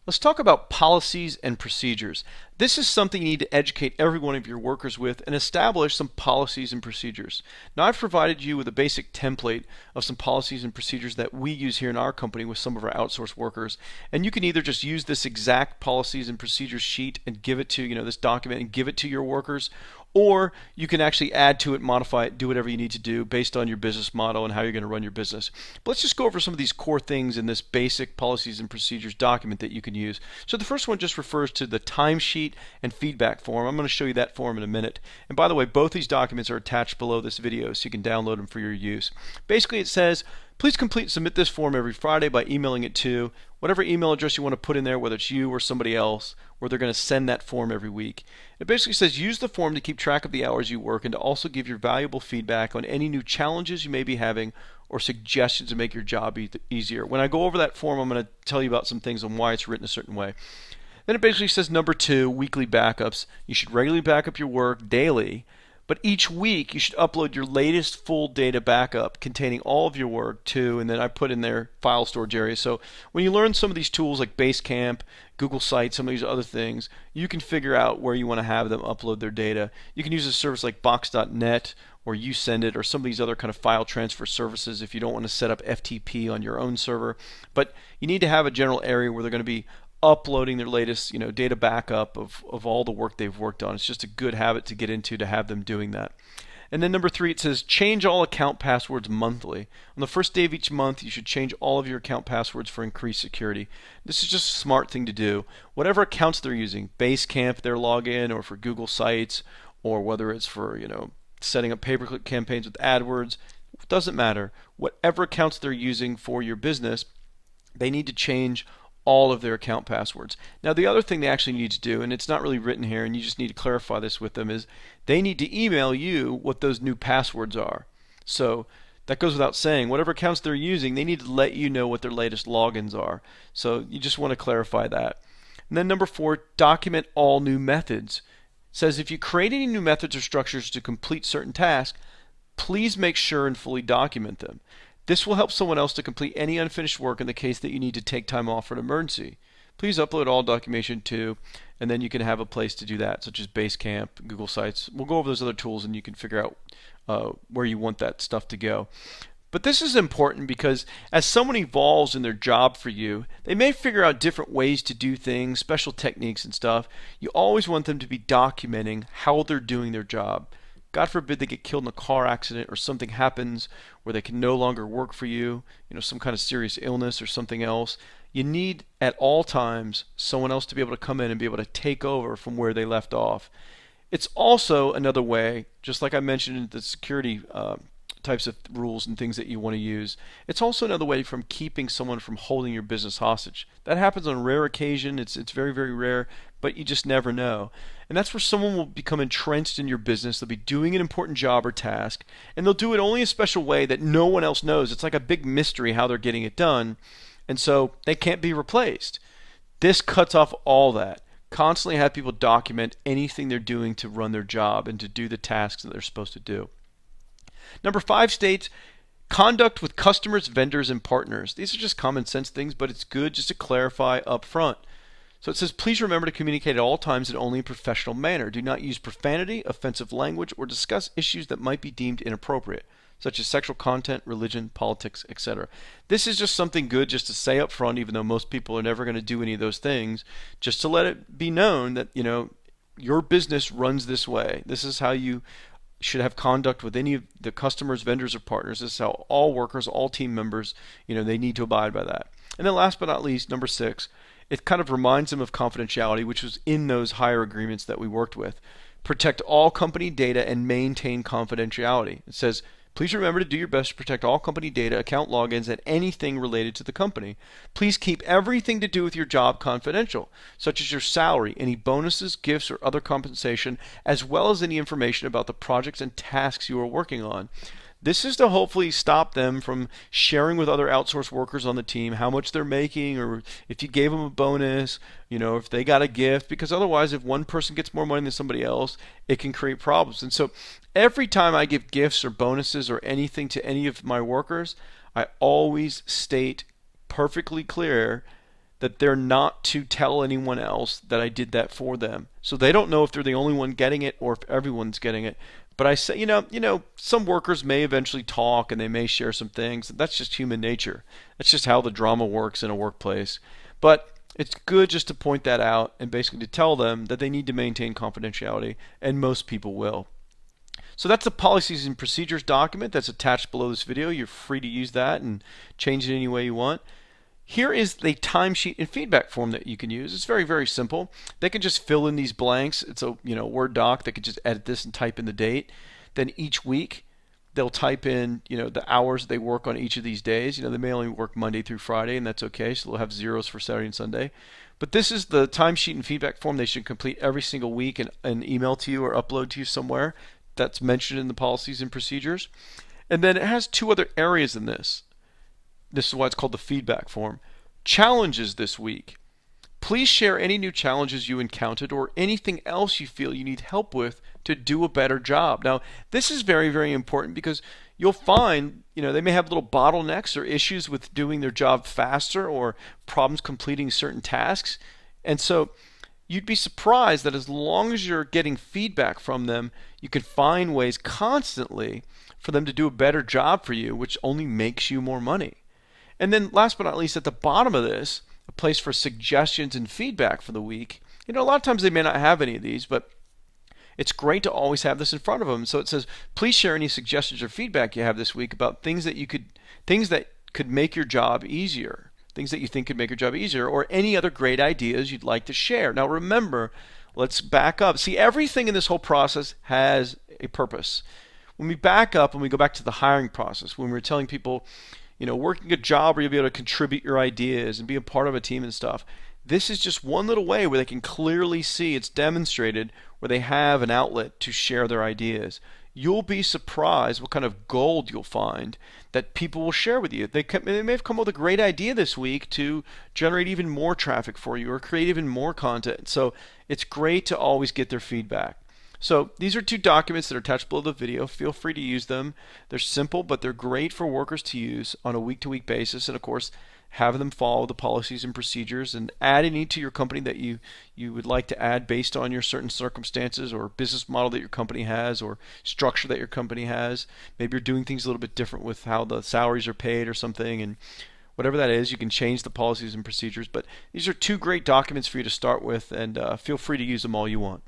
Let's talk about policies and procedures. This is something you need to educate every one of your workers with and establish some policies and procedures. Now, I've provided you with a basic template of some policies and procedures that we use here in our company with some of our outsourced workers. And you can either just use this exact policies and procedures sheet and give it to, this document and give it to your workers, or you can actually add to it, modify it, do whatever you need to do based on your business model and how you're going to run your business. But let's just go over some of these core things in this basic policies and procedures document that you can use. So the first one just refers to the timesheet and feedback form. I'm going to show you that form in a minute. And by the way, both these documents are attached below this video so you can download them for your use. Basically, it says, please complete and submit this form every Friday by emailing it to whatever email address you want to put in there, whether it's you or somebody else, where they're going to send that form every week. It basically says use the form to keep track of the hours you work and to also give your valuable feedback on any new challenges you may be having or suggestions to make your job easier. When I go over that form, I'm going to tell you about some things on why it's written a certain way. Then it basically says number 2, weekly backups. You should regularly back up your work daily, but each week you should upload your latest full data backup containing all of your work to, and then I put in their file storage area. So when you learn some of these tools like Basecamp, Google Sites, some of these other things, you can figure out where you want to have them upload their data. You can use a service like Box.net or YouSendIt or some of these other kind of file transfer services if you don't want to set up FTP on your own server. But you need to have a general area where they're going to be uploading their latest data backup of all the work they've worked on. It's just a good habit to get into to have them doing that. And then number 3, it says change all account passwords monthly. On the first day of each month, you should change all of your account passwords for increased security. This is just a smart thing to do. Whatever accounts they're using, Basecamp, their login, or for Google Sites, or whether it's for setting up pay-per-click campaigns with AdWords, it doesn't matter. Whatever accounts they're using for your business, they need to change all of their account passwords. Now, the other thing they actually need to do, and it's not really written here, and you just need to clarify this with them, is they need to email you what those new passwords are. So that goes without saying. Whatever accounts they're using, they need to let you know what their latest logins are. So you just want to clarify that. And then number 4, document all new methods. It says if you create any new methods or structures to complete certain tasks, please make sure and fully document them. This will help someone else to complete any unfinished work in the case that you need to take time off for an emergency. Please upload all documentation too, and then you can have a place to do that, such as Basecamp, Google Sites. We'll go over those other tools and you can figure out where you want that stuff to go. But this is important because as someone evolves in their job for you, they may figure out different ways to do things, special techniques and stuff. You always want them to be documenting how they're doing their job. God forbid they get killed in a car accident or something happens where they can no longer work for you, some kind of serious illness or something else. You need at all times someone else to be able to come in and be able to take over from where they left off. It's also another way, just like I mentioned in the security types of rules and things that you want to use. It's also another way from keeping someone from holding your business hostage. That happens on rare occasion. It's very, very rare, but you just never know. And that's where someone will become entrenched in your business. They'll be doing an important job or task, and they'll do it only a special way that no one else knows. It's like a big mystery how they're getting it done, and so they can't be replaced. This cuts off all that. Constantly have people document anything they're doing to run their job and to do the tasks that they're supposed to do. Number 5 states conduct with customers, vendors, and partners. These are just common sense things, but it's good just to clarify up front. So it says, please remember to communicate at all times in only a professional manner. Do not use profanity, offensive language, or discuss issues that might be deemed inappropriate, such as sexual content, religion, politics, etc. This is just something good just to say up front, even though most people are never going to do any of those things, just to let it be known that, your business runs this way. This is how you should have conduct with any of the customers, vendors, or partners. This is how all workers, all team members, they need to abide by that. And then last but not least, number 6, it kind of reminds them of confidentiality, which was in those hire agreements that we worked with. Protect all company data and maintain confidentiality. It says, please remember to do your best to protect all company data, account logins, and anything related to the company. Please keep everything to do with your job confidential, such as your salary, any bonuses, gifts, or other compensation, as well as any information about the projects and tasks you are working on. This is to hopefully stop them from sharing with other outsourced workers on the team how much they're making, or if you gave them a bonus, if they got a gift, because otherwise if one person gets more money than somebody else, it can create problems. And so every time I give gifts or bonuses or anything to any of my workers, I always state perfectly clear that they're not to tell anyone else that I did that for them. So they don't know if they're the only one getting it or if everyone's getting it. But I say, some workers may eventually talk and they may share some things. That's just human nature. That's just how the drama works in a workplace. But it's good just to point that out and basically to tell them that they need to maintain confidentiality, and most people will. So that's the policies and procedures document that's attached below this video. You're free to use that and change it any way you want. Here is the timesheet and feedback form that you can use. It's very, very simple. They can just fill in these blanks. It's a Word doc. They could just edit this and type in the date. Then each week they'll type in the hours they work on each of these days. They may only work Monday through Friday, and that's okay. So they'll have zeros for Saturday and Sunday. But this is the timesheet and feedback form they should complete every single week and email to you or upload to you somewhere. That's mentioned in the policies and procedures. And then it has two other areas in this. This is why it's called the feedback form. Challenges this week. Please share any new challenges you encountered or anything else you feel you need help with to do a better job. Now, this is very, very important because you'll find, they may have little bottlenecks or issues with doing their job faster or problems completing certain tasks. And so you'd be surprised that as long as you're getting feedback from them, you can find ways constantly for them to do a better job for you, which only makes you more money. And then last but not least, at the bottom of this, a place for suggestions and feedback for the week. A lot of times they may not have any of these, but it's great to always have this in front of them. So it says, please share any suggestions or feedback you have this week about things that could make your job easier, things that you think could make your job easier, or any other great ideas you'd like to share. Now remember, let's back up. See, everything in this whole process has a purpose. When we back up and we go back to the hiring process, when we're telling people, working a job where you'll be able to contribute your ideas and be a part of a team and stuff. This is just one little way where they can clearly see it's demonstrated where they have an outlet to share their ideas. You'll be surprised what kind of gold you'll find that people will share with you. They may have come up with a great idea this week to generate even more traffic for you or create even more content. So it's great to always get their feedback. So these are two documents that are attached below the video. Feel free to use them. They're simple, but they're great for workers to use on a week-to-week basis. And of course, have them follow the policies and procedures and add any to your company that you would like to add based on your certain circumstances or business model that your company has or structure that your company has. Maybe you're doing things a little bit different with how the salaries are paid or something. And whatever that is, you can change the policies and procedures. But these are two great documents for you to start with, and feel free to use them all you want.